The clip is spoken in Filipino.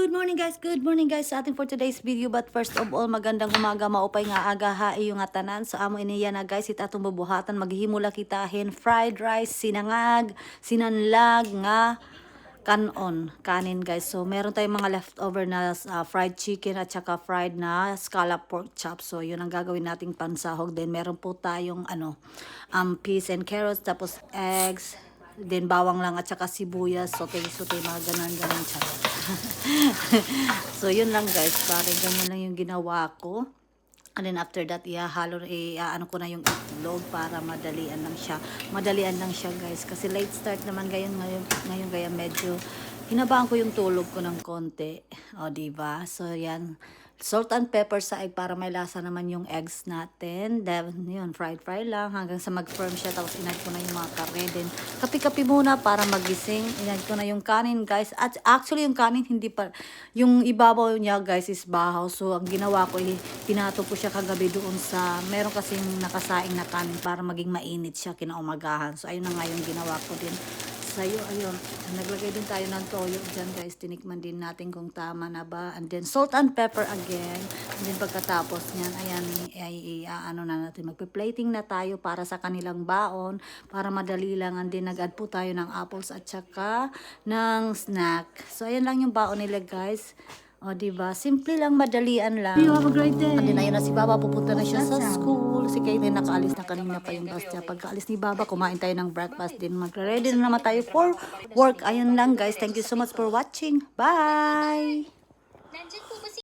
Good morning guys sa atin for today's video. But first of all, magandang umaga, maupay nga aga haay yung atanan. So amo iniya na guys, itatong bubuhatan, maghihimula kitahin, fried rice, sinangag, sinanlag nga kanin guys. So meron tayong mga leftover na fried chicken at saka fried na scallop pork chop. So yun ang gagawin nating pansahog. Then meron po tayong peas and carrots, tapos eggs, then bawang lang at saka sibuyas, sote mga ganon charot. So yun lang guys, pare ganyan lang yung ginawa ko. And then after that, ano ko na yung itlog para madalian lang siya. Madalian lang siya guys. Kasi late start naman ngayon kaya medyo hinabaan ko yung tulog ko ng konti. O, diba? So, yan. Salt and pepper sa egg para may lasa naman yung eggs natin. Then, yun, fried lang hanggang sa mag-firm siya. Tapos, inad ko na yung mga karne. Then, kapi-kapi muna para magising. Inad ko na yung kanin, guys. At actually, yung kanin, hindi pa, yung ibabaw niya, guys, is bahaw. So, ang ginawa ko, pinato ko siya kagabi doon sa, meron kasing nakasaing na kanin para maging mainit siya kinaumagahan. So, ayun na nga yung ginawa ko din. Sa'yo, ayun, naglagay din tayo ng toyo dyan guys, tinikman din natin kung tama na ba, and then salt and pepper again, and then pagkatapos nyan, ayan, ano na natin, magpe-plating na tayo para sa kanilang baon, para madali lang, and then nag-add po tayo ng apples at saka ng snack. So ayan lang yung baon nila guys. O, diba? Simple lang, madalian lang. You have a great day. And then, ayun na si Baba, pupunta na siya sa school. Si Katie, nakaalis na kanina pa yung bus niya. Pagkaalis ni Baba, kumain tayo ng breakfast din. Magre-ready na naman tayo for work. Ayun lang, guys. Thank you so much for watching. Bye!